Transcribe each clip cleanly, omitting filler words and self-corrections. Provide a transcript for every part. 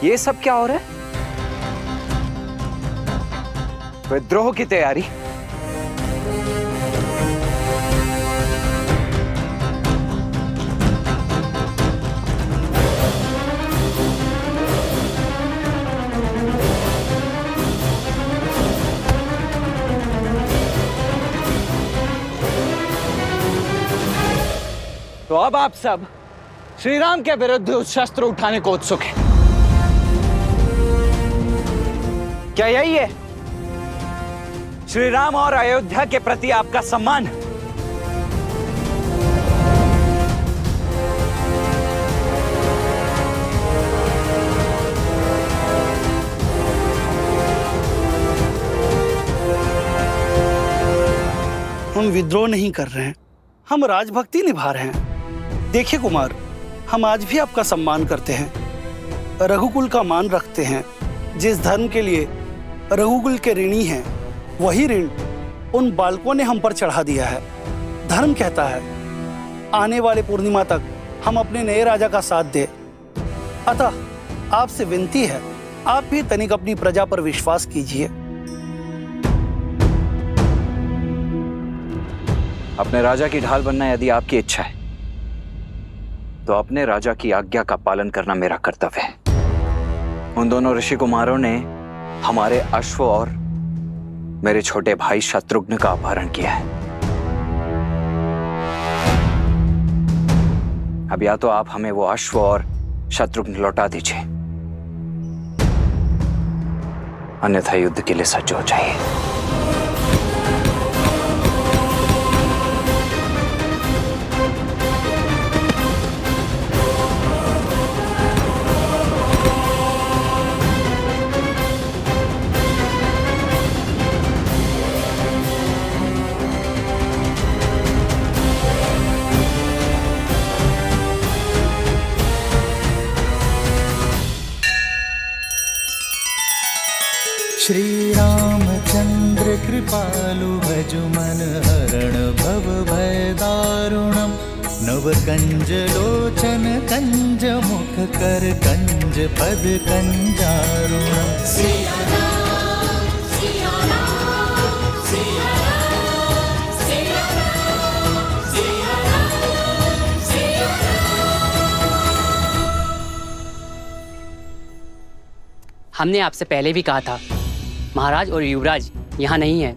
ये सब क्या हो रहा है? विद्रोह की तैयारी? तो अब आप सब श्री राम के विरुद्ध उस शस्त्र उठाने को उत्सुक हैं। क्या यही है श्री राम और अयोध्या के प्रति आपका सम्मान? हम विद्रोह नहीं कर रहे हैं, हम राजभक्ति निभा रहे हैं। देखिए कुमार, हम आज भी आपका सम्मान करते हैं, रघुकुल का मान रखते हैं। जिस धर्म के लिए रघुकुल के ऋणी हैं, वही ऋण उन बालकों ने हम पर चढ़ा दिया है। धर्म कहता है आने वाले पूर्णिमा तक हम अपने नए राजा का साथ दें। अतः आपसे विनती है, आप भी तनिक अपनी प्रजा पर विश्वास कीजिए। अपने राजा की ढाल बनना यदि आपकी इच्छा है, तो अपने राजा की आज्ञा का पालन करना मेरा कर्तव्य है। उन दोनों ऋषि कुमारों ने हमारे अश्व और मेरे छोटे भाई शत्रुघ्न का अपहरण किया है। अब या तो आप हमें वो अश्व और शत्रुघ्न लौटा दीजिए, अन्यथा युद्ध के लिए सज्ज हो जाइए। श्री रामचंद्र कृपालु भजु मन हरण भव भय दारुणम नव कंज लोचन कंज मुख कर कंज पद कंजारुणम। हमने आपसे पहले भी कहा था, महाराज और युवराज यहाँ नहीं है,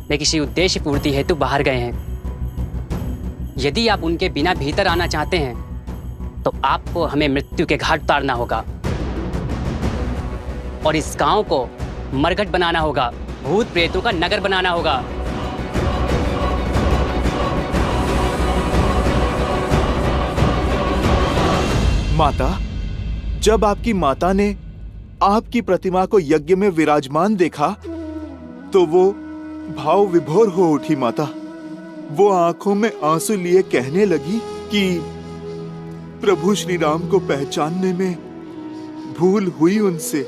वे किसी उद्देश्य पूर्ति हेतु बाहर गए हैं। यदि आप उनके बिना भीतर आना चाहते हैं तो आपको हमें मृत्यु के घाट उतारना होगा और इस गांव को मरघट बनाना होगा, भूत प्रेतों का नगर बनाना होगा। माता, जब आपकी माता ने आपकी प्रतिमा को यज्ञ में विराजमान देखा तो वो भाव विभोर हो उठी। माता, वो आंखों में आंसू लिए कहने लगी कि प्रभु श्री राम को पहचानने में भूल हुई उनसे।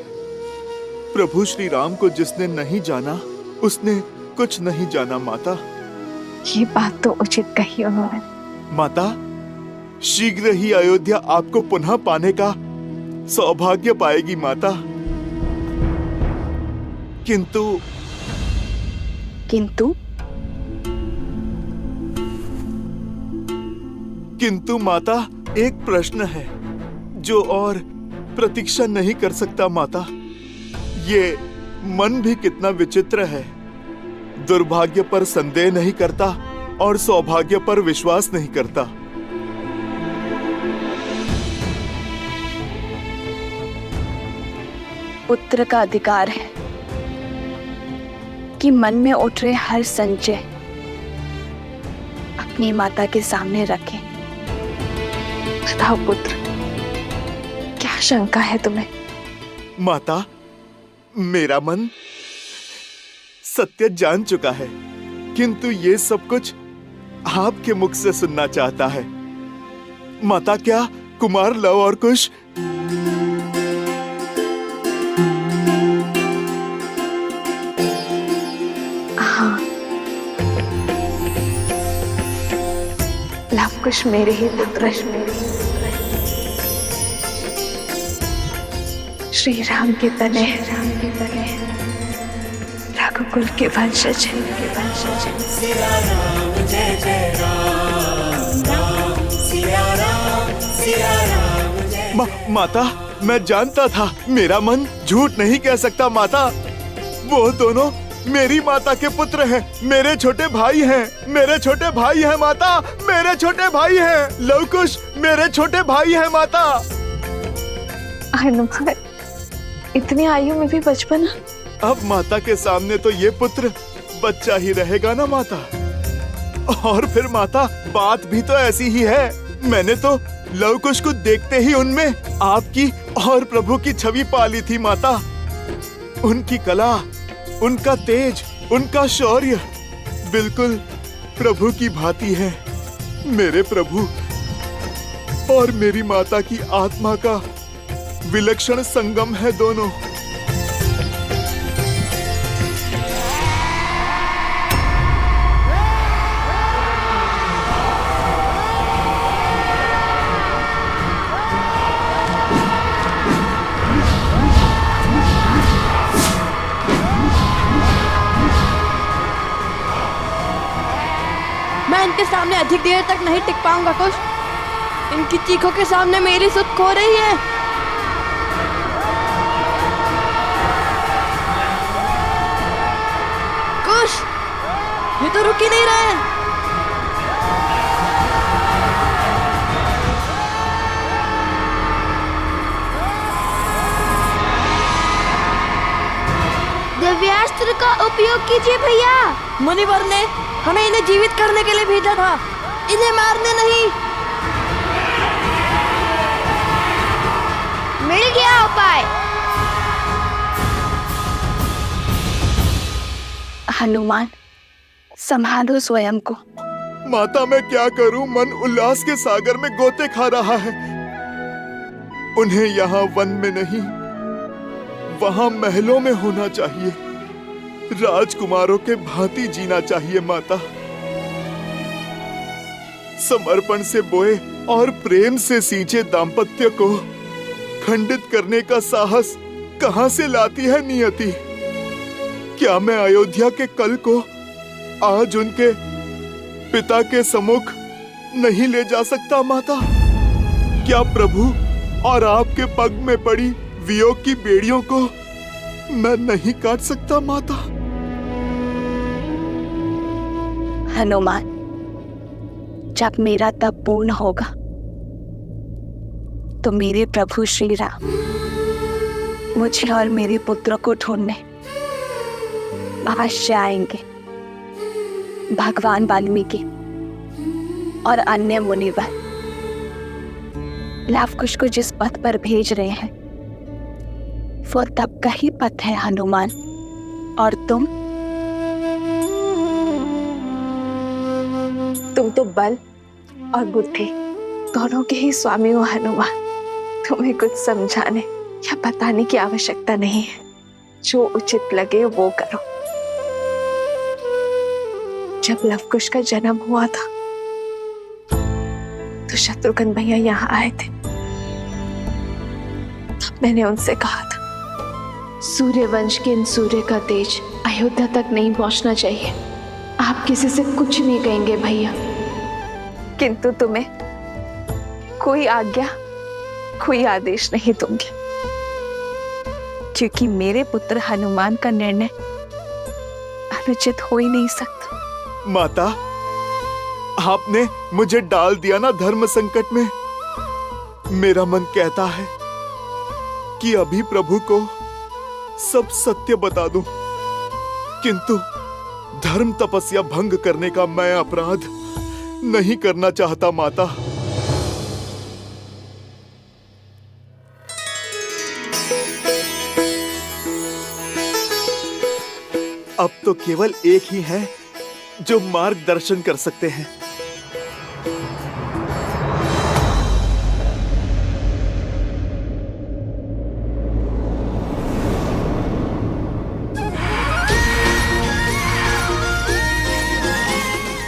प्रभु श्री राम को जिसने नहीं जाना उसने कुछ नहीं जाना। माता, ये बात तो उचित कही उन्होंने। माता, शीघ्र ही अयोध्या आपको पुनः पाने का सौभाग्य पाएगी माता। किंतु माता, एक प्रश्न है जो और प्रतीक्षा नहीं कर सकता। माता, ये मन भी कितना विचित्र है। दुर्भाग्य पर संदेह नहीं करता और सौभाग्य पर विश्वास नहीं करता। पुत्र का अधिकार है कि मन में उठ रहे हर संशय अपनी माता के सामने रखें। बताओ पुत्र, क्या शंका है तुम्हें? माता, मेरा मन सत्य जान चुका है, किंतु ये सब कुछ आपके मुख से सुनना चाहता है। माता, क्या कुमार लव और कुश कुछ मेरे ही पुत्र श्री राम के तने रघुकुल के वंशज माता, मैं जानता था, मेरा मन झूठ नहीं कह सकता माता। वो दोनों मेरी माता के पुत्र हैं, मेरे छोटे भाई हैं, मेरे छोटे भाई हैं माता, मेरे छोटे भाई हैं। लवकुश मेरे छोटे भाई हैं माता। हनुमान, इतनी आयु में भी बचपन। अब माता के सामने तो ये पुत्र बच्चा ही रहेगा ना माता। और फिर माता, बात भी तो ऐसी ही है। मैंने तो लवकुश को देखते ही उनमें आपकी और प्रभु की छवि पाली थी माता। उनकी कला, उनका तेज, उनका शौर्य बिल्कुल प्रभु की भांति है। मेरे प्रभु और मेरी माता की आत्मा का विलक्षण संगम है दोनों। मैं इनके सामने अधिक देर तक नहीं टिक पाऊंगा कुश। इनकी चीखों के सामने मेरी सुध खो रही है। कुश, ये तो रुक ही नहीं रहे हैं। दिव्यास्त्र का उपयोग कीजिए भैया। मुनिवर ने हमें इन्हें जीवित करने के लिए भेजा था, इन्हें मारने नहीं। मिल गया उपाय। हनुमान, संभालो स्वयं को। माता, मैं क्या करूं? मन उल्लास के सागर में गोते खा रहा है। उन्हें यहाँ वन में नहीं, वहां महलों में होना चाहिए। राजकुमारों के भांति जीना चाहिए माता। समर्पण से बोए और प्रेम से सींचे दाम्पत्य को खंडित करने का साहस कहां से लाती है नियति? क्या मैं अयोध्या के कल को आज उनके पिता के सम्मुख नहीं ले जा सकता माता? क्या प्रभु और आपके पग में पड़ी वियोग की बेड़ियों को मैं नहीं काट सकता माता? हनुमान, जब मेरा तप पूर्ण होगा तो मेरे प्रभु श्री राम मुझे और मेरे पुत्रों को ढूंढने अवश्य आएंगे। भगवान वाल्मीकि और अन्य मुनिवर लवकुश को जिस पथ पर भेज रहे हैं वो तब का ही पथ है हनुमान। और तुम तो बल और बुद्धि दोनों के ही स्वामी हो हनुमान। तुम्हें कुछ समझाने या बताने की आवश्यकता नहीं है। जो उचित लगे वो करो। जब लवकुश का जन्म हुआ था तो शत्रुघ्न भैया यहाँ आए थे। तब मैंने उनसे कहा था, सूर्यवंश के इन सूर्य का तेज अयोध्या तक नहीं पहुंचना चाहिए। आप किसी से कुछ नहीं कहेंगे भैया, किंतु तुम्हें कोई आज्ञा, कोई आदेश नहीं दूंगी, क्योंकि मेरे पुत्र हनुमान का निर्णय अनुचित हो ही नहीं सकता। माता, आपने मुझे डाल दिया ना धर्म संकट में। मेरा मन कहता है कि अभी प्रभु को सब सत्य बता दूं, किंतु धर्म तपस्या भंग करने का मैं अपराध नहीं करना चाहता माता। अब तो केवल एक ही है जो मार्गदर्शन कर सकते हैं।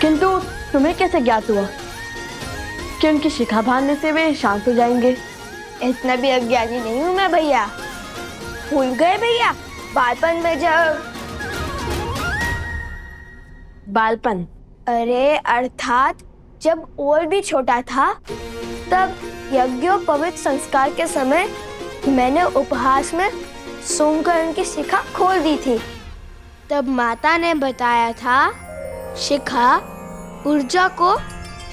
किंतु तुम्हें कैसे ज्ञात हुआ कि उनकी शिखा बांधने से वे शांत हो जाएंगे? इतना भी अज्ञानी नहीं हूं मैं भैया। भूल गए भैया, बालपन में जब बालपन? अरे अर्थात जब और भी छोटा था, तब यज्ञोपवीत संस्कार के समय मैंने उपहास में सोमकर्ण की शिखा खोल दी थी। तब माता ने बताया था, शिखा ऊर्जा को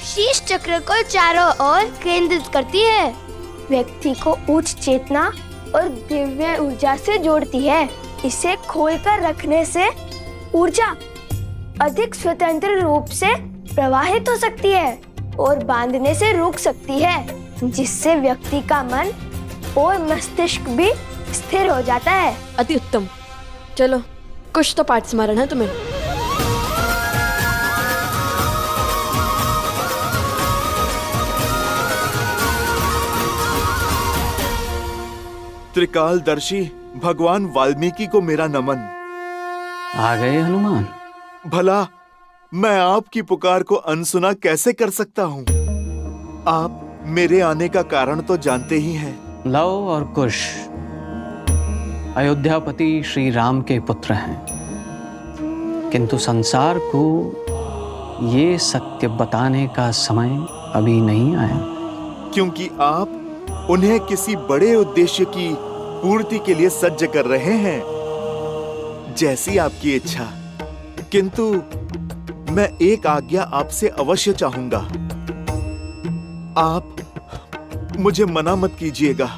शीश चक्र को चारों ओर केंद्रित करती है, व्यक्ति को उच्च चेतना और दिव्य ऊर्जा से जोड़ती है। इसे खोलकर रखने से ऊर्जा अधिक स्वतंत्र रूप से प्रवाहित हो सकती है और बांधने से रुक सकती है, जिससे व्यक्ति का मन और मस्तिष्क भी स्थिर हो जाता है। अति उत्तम। चलो, कुछ तो पाठ स्मरण है तुम्हें। त्रिकालदर्शी भगवान वाल्मीकि को मेरा नमन। आ गए हनुमान? भला मैं आपकी पुकार को अनसुना कैसे कर सकता हूँ? आप मेरे आने का कारण तो जानते ही हैं। लव और कुश अयोध्यापति श्री राम के पुत्र हैं, किंतु संसार को ये सत्य बताने का समय अभी नहीं आया, क्योंकि आप उन्हें किसी बड़े उद्देश्य की पूर्ति के लिए सज्ज कर रहे हैं, जैसी आपकी इच्छा। किंतु मैं एक आज्ञा आपसे अवश्य चाहूंगा। आप मुझे मना मत कीजिएगा।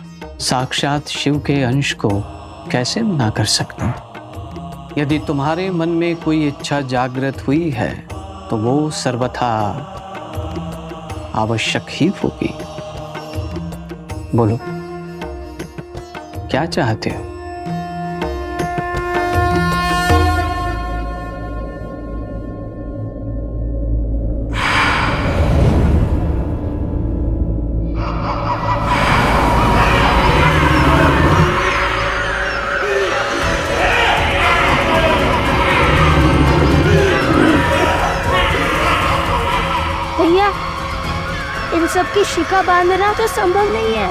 साक्षात शिव के अंश को कैसे मना कर सकता हूं? यदि तुम्हारे मन में कोई इच्छा जागृत हुई है तो वो सर्वथा आवश्यक ही होगी। बोलो, क्या चाहते हो? भैया, इन सब की शिखा बांधना तो संभव नहीं है।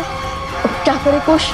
अब क्या करे कुश?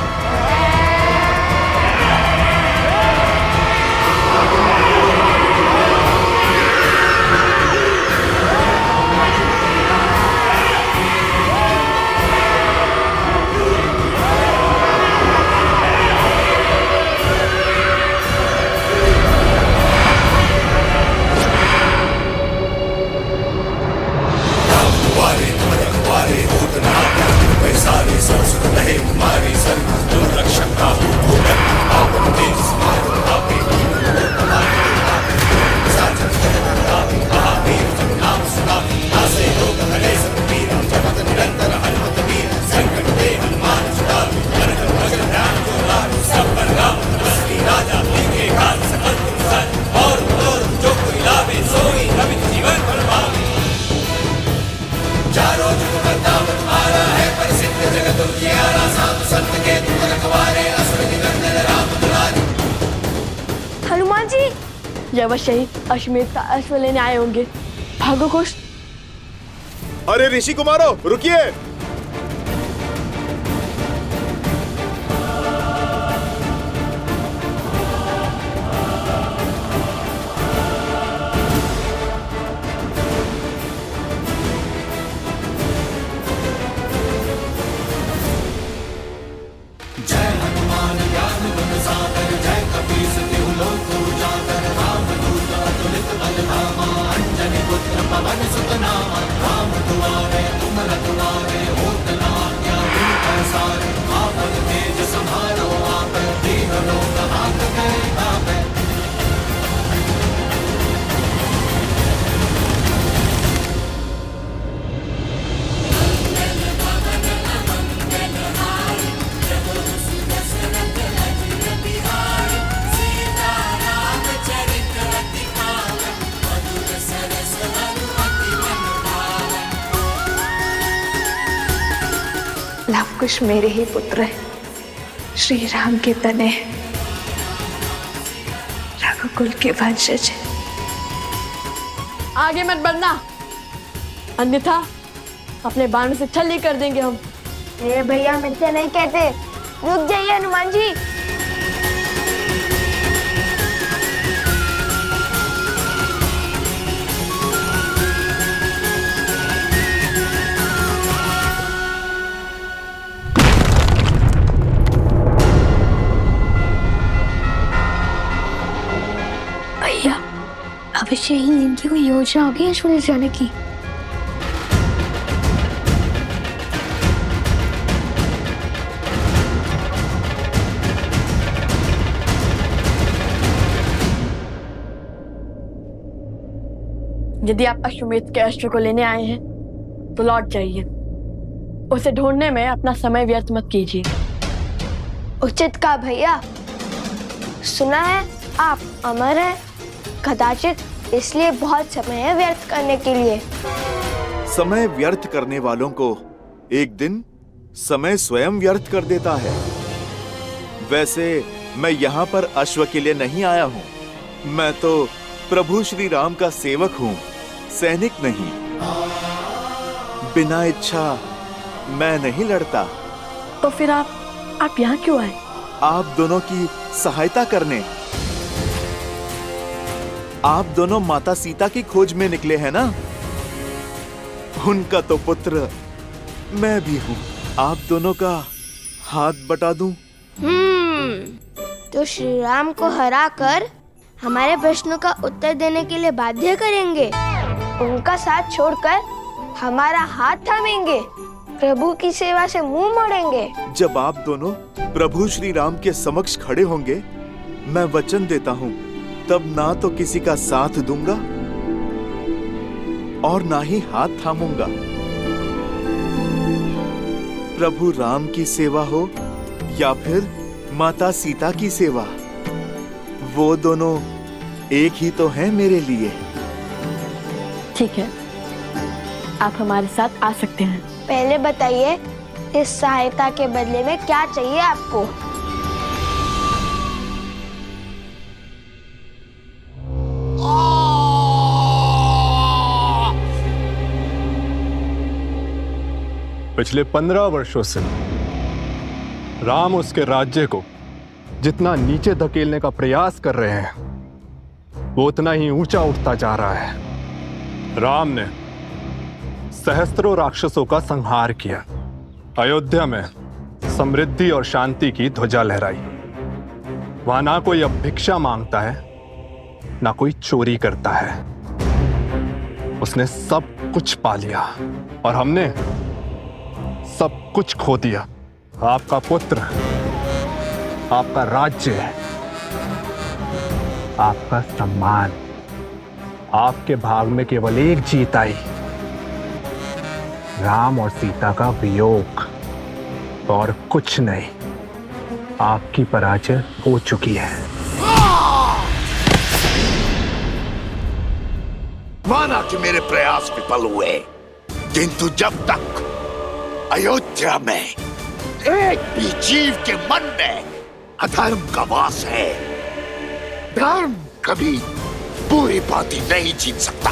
हनुमान जी, अवश्य ही अश्वमेध का अश्व लेने आए होंगे। भागो कुश। अरे ऋषि कुमारो, रुकिए। लवकुश मेरे ही पुत्र है, श्री राम के तने, रघुकुल के वंशज। आगे मत बढ़ना, अन्यथा अपने बाण से छल्ली कर देंगे हम। भैया मिथ्या नहीं कहते। रुक जाइए हनुमान जी। अवश्य ही इनकी कोई योजना होगी अश्व ले जाने की। यदि आप अश्वमेध के अश्व को लेने आए हैं तो लौट जाइए। उसे ढूंढने में अपना समय व्यर्थ मत कीजिए। उचित कहा भैया। सुना है आप अमर हैं, कदाचित इसलिए बहुत समय है व्यर्थ करने के लिए। समय व्यर्थ करने वालों को एक दिन समय स्वयं व्यर्थ कर देता है। वैसे मैं यहाँ पर अश्व के लिए नहीं आया हूँ। मैं तो प्रभु श्री राम का सेवक हूँ, सैनिक नहीं। बिना इच्छा मैं नहीं लड़ता। तो फिर आप यहाँ क्यों आए? आप दोनों की सहायता करने। आप दोनों माता सीता की खोज में निकले हैं ना? उनका तो पुत्र मैं भी हूँ। आप दोनों का हाथ बटा दूं? तो श्री राम को हरा कर हमारे प्रश्नों का उत्तर देने के लिए बाध्य करेंगे, उनका साथ छोड़कर हमारा हाथ थामेंगे, प्रभु की सेवा से मुंह मोड़ेंगे। जब आप दोनों प्रभु श्री राम के समक्ष खड़े होंगे, मैं वचन देता हूँ, तब ना तो किसी का साथ दूंगा और ना ही हाथ थामूंगा। प्रभु राम की सेवा हो या फिर माता सीता की सेवा, वो दोनों एक ही तो हैं मेरे लिए। ठीक है, आप हमारे साथ आ सकते हैं। पहले बताइए, इस सहायता के बदले में क्या चाहिए आपको? पिछले 15 वर्षों से राम उसके राज्य को जितना नीचे धकेलने का प्रयास कर रहे हैं, वो उतना ही ऊंचा उठता जा रहा है। राम ने सहस्त्रों राक्षसों का संहार किया, अयोध्या में समृद्धि और शांति की ध्वजा लहराई। वहां ना कोई अब भिक्षा मांगता है, ना कोई चोरी करता है। उसने सब कुछ पा लिया और हमने सब कुछ खो दिया। आपका पुत्र, आपका राज्य, आपका सम्मान, आपके भाग में केवल एक जीत आई, राम और सीता का वियोग, और कुछ नहीं। आपकी पराजय हो चुकी है। माना कि मेरे प्रयास विफल हुए, किंतु जब तक अयोध्या में एक भी जीव के मन में अधर्म का वास है, धर्म कभी पूरी भांति नहीं जीत सकता।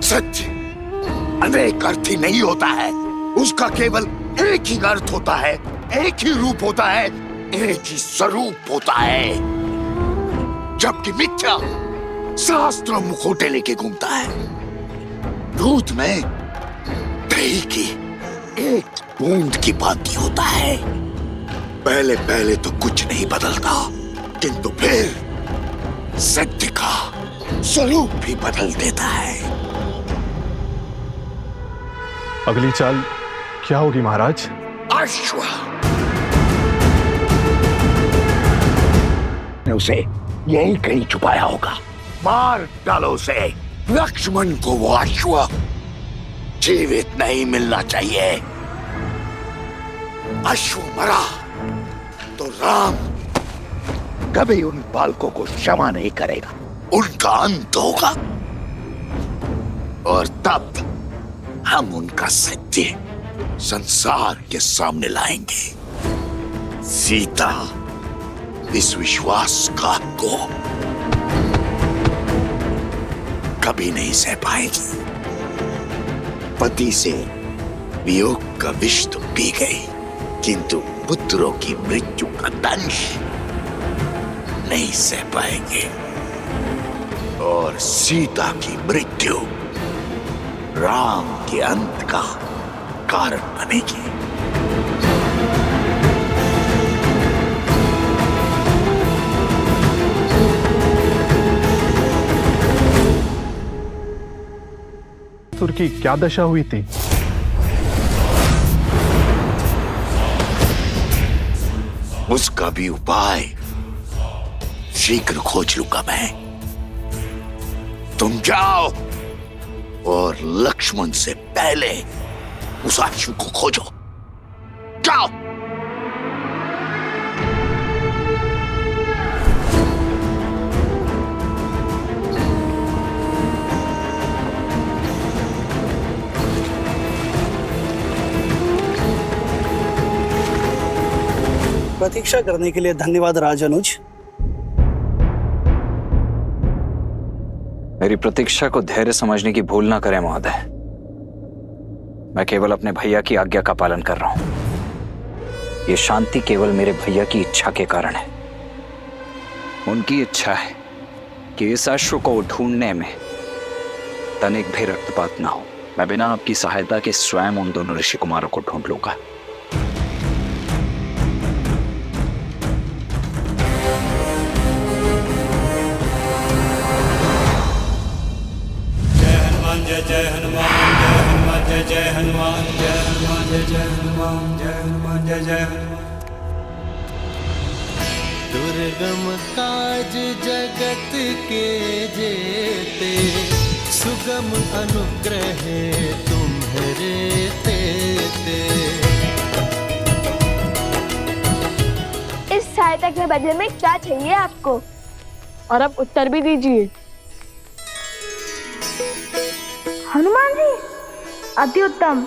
सत्य अनेक अर्थी नहीं होता है, उसका केवल एक ही अर्थ होता है, एक ही रूप होता है, एक ही स्वरूप होता है। जबकि मिथ्या शास्त्रों मुखोटे लेके घूमता है। दूध में दही की एक बूंद की भांति होता है। पहले पहले तो कुछ नहीं बदलता, किंतु फिर सत्य का स्वरूप भी बदल देता है। अगली चाल क्या होगी महाराज? अश्व ने उसे यही कहीं छुपाया होगा। मार डालो उसे। लक्ष्मण को वो अश्व जीवित नहीं मिलना चाहिए। अश्व मरा तो राम कभी उन बालकों को क्षमा नहीं करेगा। उनका अंत होगा और तब हम उनका सत्य संसार के सामने लाएंगे। सीता इस विश्वासघात को कभी नहीं सह पाएगी। पति से वियोग का विष तो पी गई, किंतु पुत्रों की मृत्यु का दंश नहीं सह पाएंगे। और सीता की मृत्यु राम के अंत का कारण बनेगी। असुर की क्या दशा हुई थी? उसका भी उपाय शीघ्र खोज लूंगा मैं। तुम जाओ और लक्ष्मण से पहले उस आशु को खोजो। जाओ। प्रतीक्षा करने के लिए धन्यवाद राजानुज। मेरी प्रतीक्षा को धैर्य समझने की भूल ना करें महोदय। मैं केवल अपने भैया की आज्ञा का पालन कर रहा हूं। ये शांति केवल मेरे भैया की इच्छा के कारण है। उनकी इच्छा है कि इस अश्व को ढूंढने में तनिक भी रक्तपात ना हो। मैं बिना आपकी सहायता के स्वयं उन दोनों ऋषि कुमारों को ढूंढ लूंगा। जय हनुमान जय हनुमान जय हनुमान जय हनुमान जय हनुमान जय हनुमान जय हनुमान। दुर्गम काज जगत के जेते, सुगम अनुग्रह तुम्हारे तेते। इस सहायता के बदले में क्या चाहिए आपको? और अब उत्तर भी दीजिए। हनुमान जी, अति उत्तम।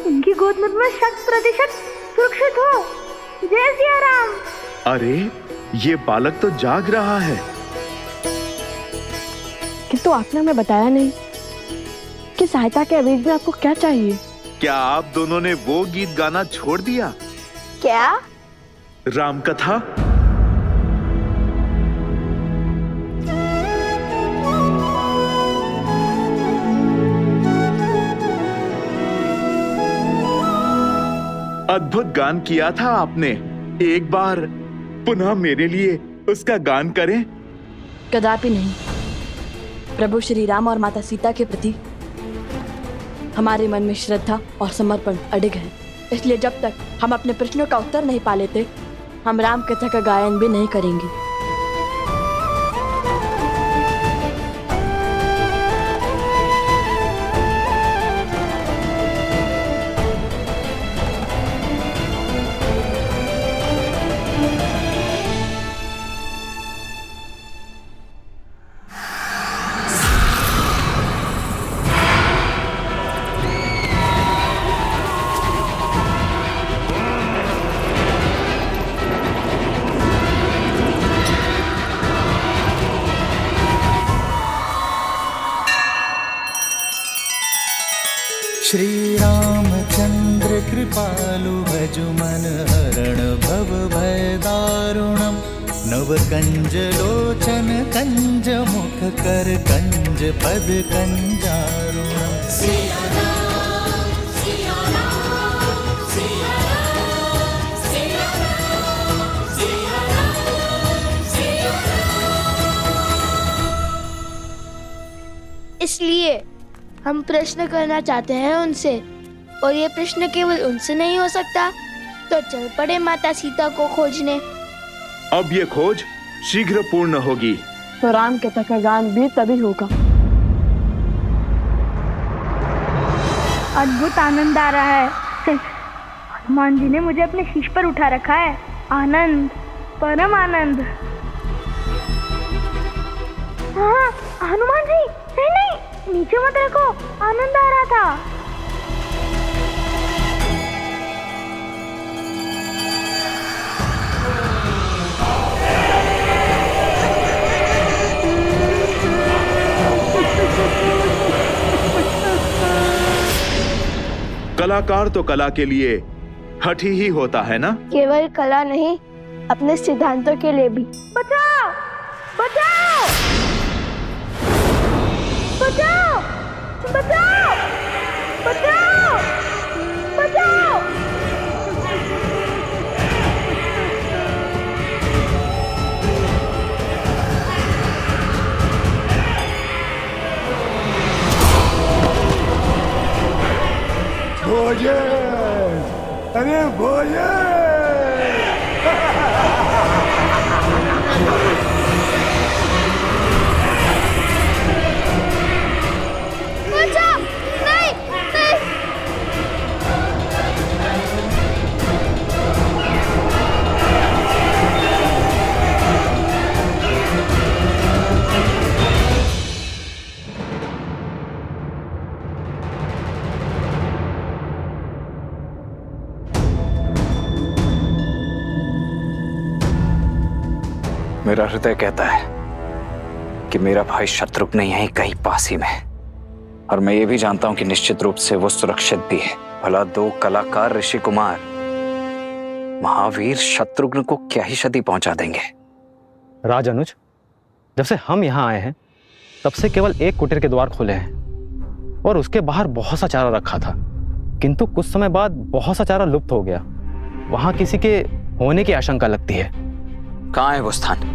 इनकी गोद में 100% सुरक्षित हो। जय सिया राम। अरे ये बालक तो जाग रहा है। किंतु आपने हमें बताया नहीं कि सहायता के अवैध में आपको क्या चाहिए। क्या आप दोनों ने वो गीत गाना छोड़ दिया? क्या? राम कथा। अद्भुत गान किया था आपने। एक बार पुनः मेरे लिए उसका गान करें। कदापि नहीं। प्रभु श्री राम और माता सीता के प्रति हमारे मन में श्रद्धा और समर्पण अडिग है। इसलिए जब तक हम अपने प्रश्नों का उत्तर नहीं पा लेते, हम राम कथा का गायन भी नहीं करेंगे। श्री रामचंद्र कृपालु भजु मन हरण भव भय दारुणम। नव कंज लोचन कंज मुख कर कंज पद कंजारुणम। इसलिए हम प्रश्न करना चाहते हैं उनसे, और ये प्रश्न केवल उनसे नहीं हो सकता, तो चल पड़े माता सीता को खोजने। अब ये खोज शीघ्र पूर्ण होगी। तो राम कथा का गान भी तभी होगा। अद्भुत आनंद आ रहा है। हनुमान जी ने मुझे अपने शीश पर उठा रखा है। आनंद, परम आनंद। हाँ, हनुमान जी, नहीं नहीं, नीचे मत रखो। आनंद आ रहा था। कलाकार तो कला के लिए हठी ही होता है ना? केवल कला नहीं, अपने सिद्धांतों के लिए भी। बचाओ, बचाओ, बचाओ, बचाओ, बचाओ, बचाओ। अरे भोजन। मेरा हृदय कहता है कि मेरा भाई शत्रुघ्न यहीं कहीं पास ही में है, और मैं ये भी जानता हूं कि निश्चित रूप से वो सुरक्षित भी है। भला दो कलाकार ऋषि कुमार महावीर शत्रुघ्न को क्या ही क्षति पहुंचा देंगे। राज अनुज, जब से हम यहाँ आए हैं तब से केवल एक कुटीर के द्वार खुले हैं और उसके बाहर बहुत सा चारा रखा था, किंतु कुछ समय बाद बहुत सा चारा लुप्त हो गया। वहां किसी के होने की आशंका लगती है। कहाँ है वो स्थान?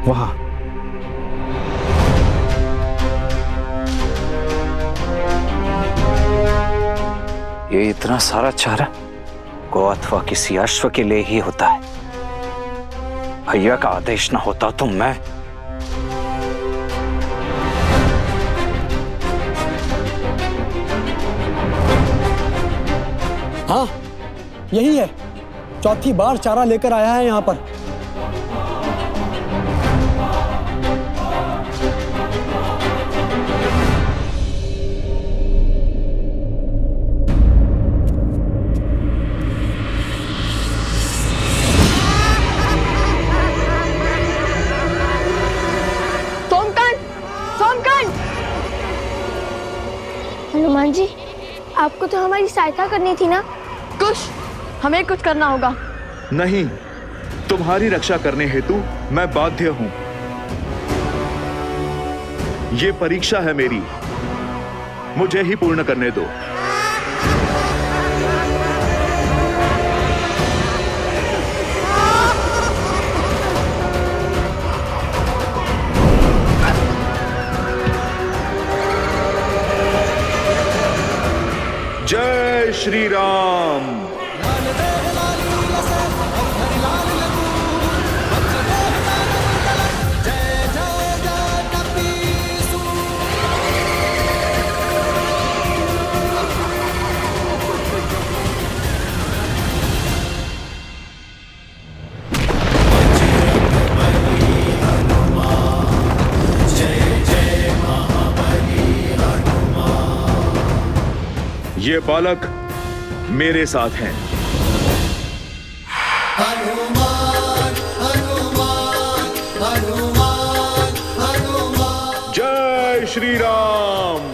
वहां। ये इतना सारा चारा गौ अथवा किसी अश्व के लिए ही होता है। भैया का आदेश न होता तो मैं हाँ, यही है। चौथी बार चारा लेकर आया है यहाँ पर। हनुमान जी, आपको तो हमारी सहायता करनी थी ना। कुछ हमें कुछ करना होगा। नहीं, तुम्हारी रक्षा करने हेतु मैं बाध्य हूं। ये परीक्षा है मेरी, मुझे ही पूर्ण करने दो। जय श्री राम। ये बालक मेरे साथ हैं। हनुमान, हनुमान, हनुमान, हनुमान। जय श्री राम।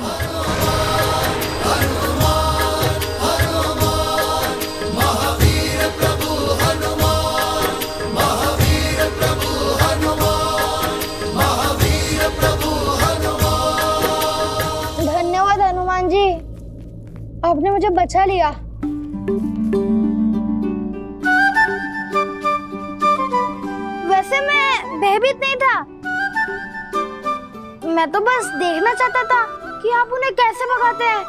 हनुमान, हनुमान, महावीर प्रभु हनुमान, महावीर प्रभु हनुमान, महावीर प्रभु हनुमान। धन्यवाद हनुमान जी, आपने मुझे बचा लिया। वैसे मैं भयभीत नहीं था, मैं तो बस देखना चाहता था कि आप उन्हें कैसे भगाते हैं।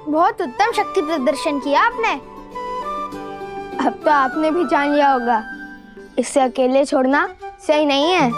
बहुत उत्तम शक्ति प्रदर्शन किया आपने। अब तो आपने भी जान लिया होगा, इसे अकेले छोड़ना सही नहीं है।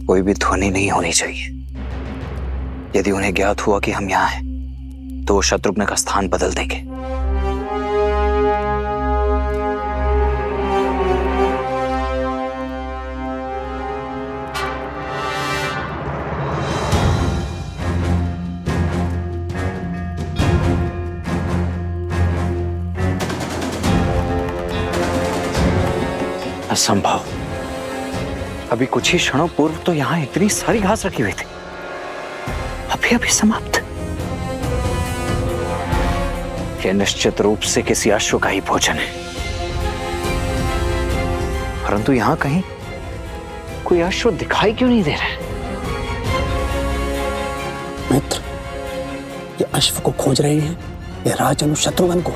कोई भी ध्वनि नहीं होनी चाहिए। यदि उन्हें ज्ञात हुआ कि हम यहाँ हैं, तो वो शत्रुघ्न का स्थान बदल देंगे। असंभव। अभी कुछ ही क्षणों पूर्व तो यहां इतनी सारी घास रखी हुई थी, अभी अभी समाप्त। ये निश्चित रूप से किसी अश्व का ही भोजन है, परंतु यहां कहीं कोई अश्व दिखाई क्यों नहीं दे रहा है? मित्र, ये अश्व को खोज रहे हैं या राजनु शत्रुघ्न को?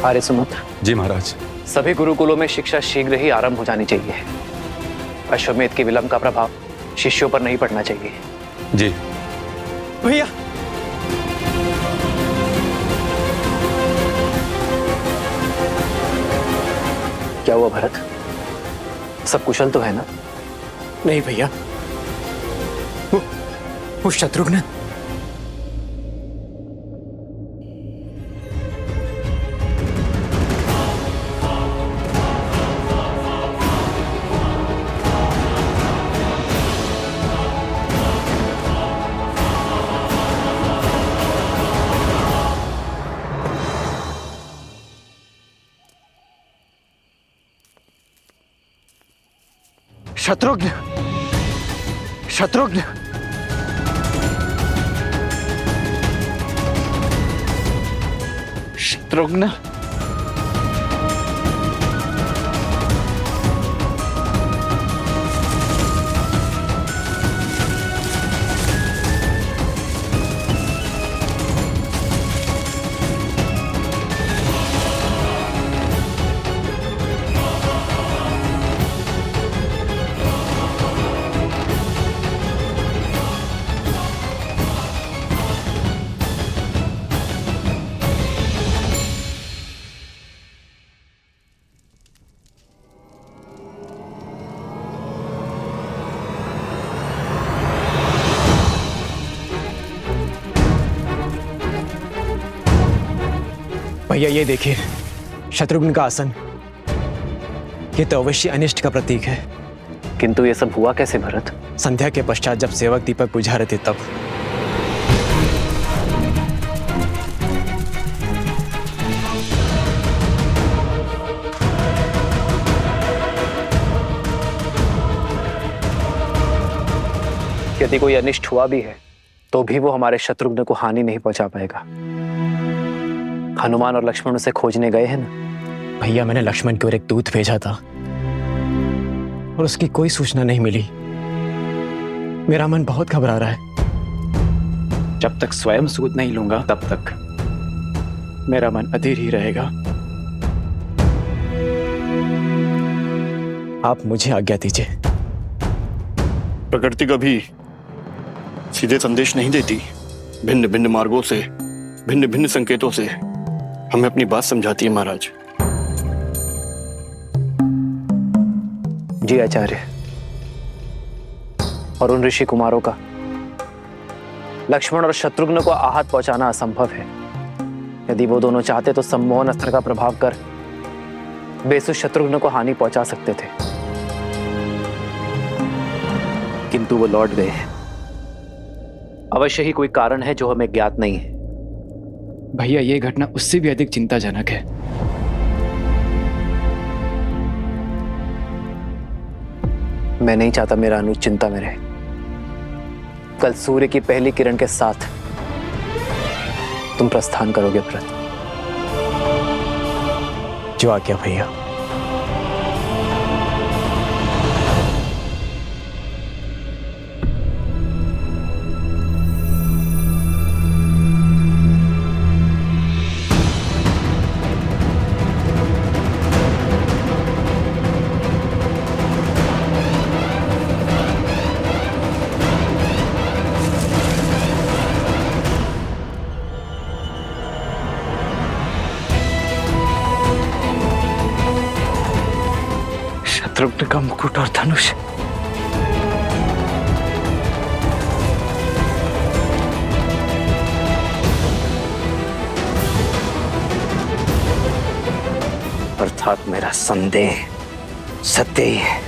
आर्य सुमंत। जी महाराज। सभी गुरुकुलों में शिक्षा शीघ्र ही आरंभ हो जानी चाहिए। अश्वमेध के विलंब का प्रभाव शिष्यों पर नहीं पड़ना चाहिए। जी भैया, क्या हुआ भरत? सब कुशल तो है ना? नहीं भैया, वो शत्रुघ्न। शत्रुघ्न, शत्रुघ्न, शत्रुघ्न, भैया ये देखिए, शत्रुघ्न का आसन। ये तो अवश्य अनिष्ट का प्रतीक है। किंतु ये सब हुआ कैसे भरत? संध्या के पश्चात जब सेवक दीपक बुझा रहे थे तब। यदि कोई अनिष्ट हुआ भी है तो भी वो हमारे शत्रुघ्न को हानि नहीं पहुंचा पाएगा। हनुमान और लक्ष्मण उसे खोजने गए हैं ना? भैया, मैंने लक्ष्मण की ओर एक दूत भेजा था और उसकी कोई सूचना नहीं मिली। मेरा मन बहुत घबरा रहा है। जब तक स्वयं सूद नहीं लूंगा तब तक मेरा मन अधीर ही रहेगा। आप मुझे आज्ञा दीजिए। प्रकृति कभी सीधे संदेश नहीं देती। भिन्न भिन्न मार्गों से, भिन्न भिन्न संकेतों से हमें अपनी बात समझाती है महाराज। जी आचार्य, और उन ऋषि कुमारों का लक्ष्मण और शत्रुघ्न को आहत पहुंचाना असंभव है। यदि वो दोनों चाहते तो सम्मोहन अस्त्र का प्रभाव कर बेसु शत्रुघ्न को हानि पहुंचा सकते थे, किंतु वो लौट गए हैं। अवश्य ही कोई कारण है जो हमें ज्ञात नहीं है। भैया, ये घटना उससे भी अधिक चिंताजनक है। मैं नहीं चाहता मेरा अनुज चिंता में रहे। कल सूर्य की पहली किरण के साथ तुम प्रस्थान करोगे भरत। जो आज्ञा भैया। शत्रुघ्न का मुकुट और धनुष। अर्थात मेरा संदेह सत्य ही है।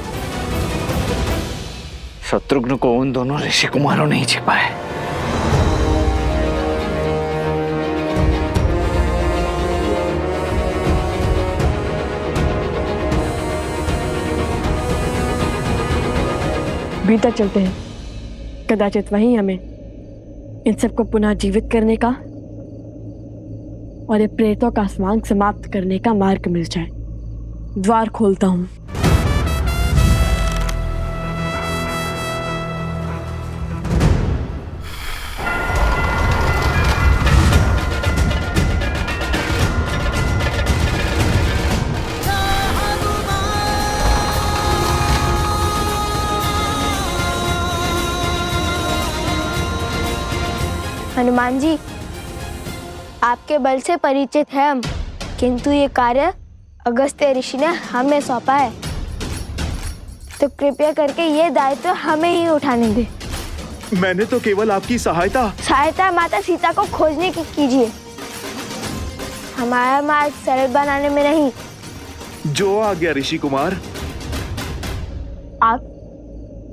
शत्रुघ्न को उन दोनों ऋषि कुमारों ने ही छिपा है। भीतर चलते हैं, कदाचित वहीं हमें इन सबको पुनः जीवित करने का और ये प्रेतों का स्वांग समाप्त करने का मार्ग मिल जाए। द्वार खोलता हूं। हनुमान जी, आपके बल से परिचित है हम, किंतु ये कार्य अगस्त्य ऋषि ने हमें सौंपा है, तो कृपया करके ये दायित्व हमें ही उठाने दे। मैंने तो केवल आपकी सहायता माता सीता को खोजने की कीजिए, हमारा मार्ग सरल बनाने में नहीं। जो आ गया ऋषि कुमार। आप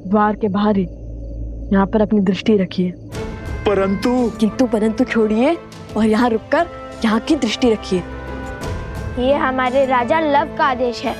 द्वार के बाहर ही यहाँ पर अपनी दृष्टि रखिए। परंतु छोड़िए और यहाँ रुककर यहाँ की दृष्टि रखिए। ये हमारे राजा लव का आदेश है।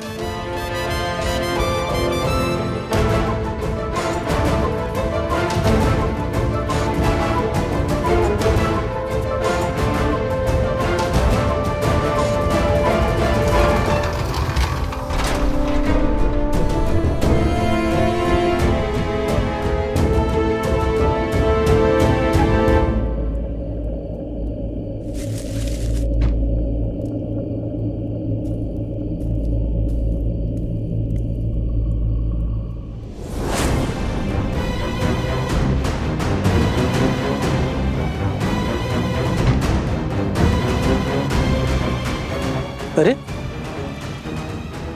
अरे,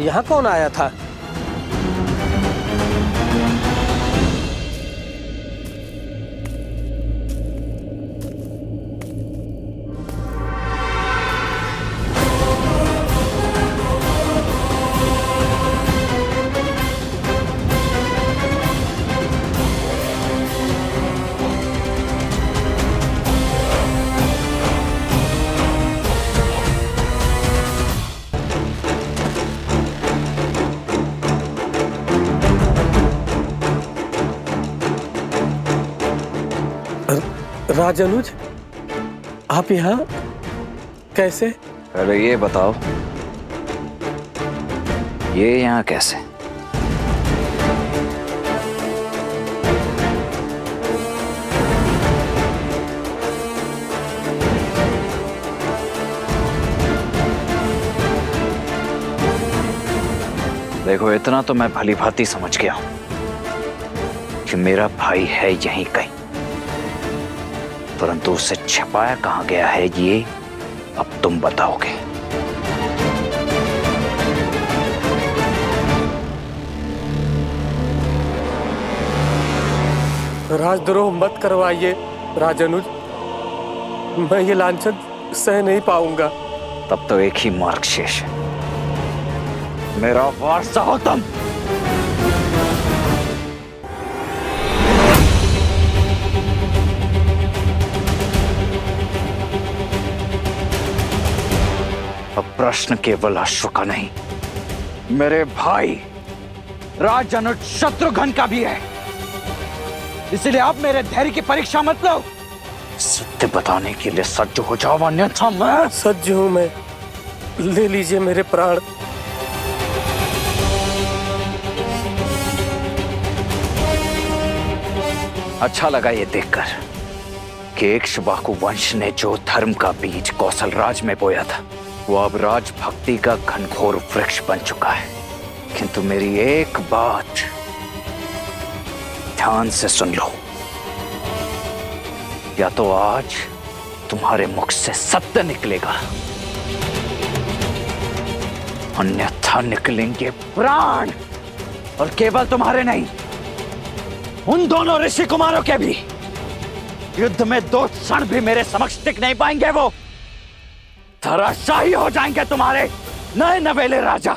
यहाँ कौन आया था? राजानुज, आप यहाँ कैसे? पहले ये बताओ, ये यहाँ कैसे? देखो, इतना तो मैं भली भांति समझ गया हूं कि मेरा भाई है यहीं कहीं, परंतु उसे छिपाया कहां गया है ये अब तुम बताओगे। राजद्रोह मत करवाइए राजानुज, मैं ये लांछन सह नहीं पाऊंगा। तब तो एक ही मार्ग शेष है, मेरा वारसा हो तुम। अब प्रश्न केवल अश्व का नहीं, मेरे भाई राजानुज शत्रुघ्न का भी है, इसलिए आप मेरे धैर्य की परीक्षा मत लो। सत्य बताने के लिए सज्ज हो जाओ, अन्यथा मैं सज्ज हूं। मैं, ले लीजिए मेरे प्राण। अच्छा लगा ये देखकर कि इक्ष्वाकु वंश ने जो धर्म का बीज कौशलराज में बोया था, वो अब राजभक्ति का घनघोर वृक्ष बन चुका है। किंतु मेरी एक बात ध्यान से सुन लो, या तो आज तुम्हारे मुख से सत्य निकलेगा, अन्यथा निकलेंगे प्राण। और केवल तुम्हारे नहीं, उन दोनों ऋषि कुमारों के भी युद्ध में 2 क्षण भी मेरे समक्ष टिक नहीं पाएंगे। वो धराशायी हो जाएंगे तुम्हारे नए नवेले राजा।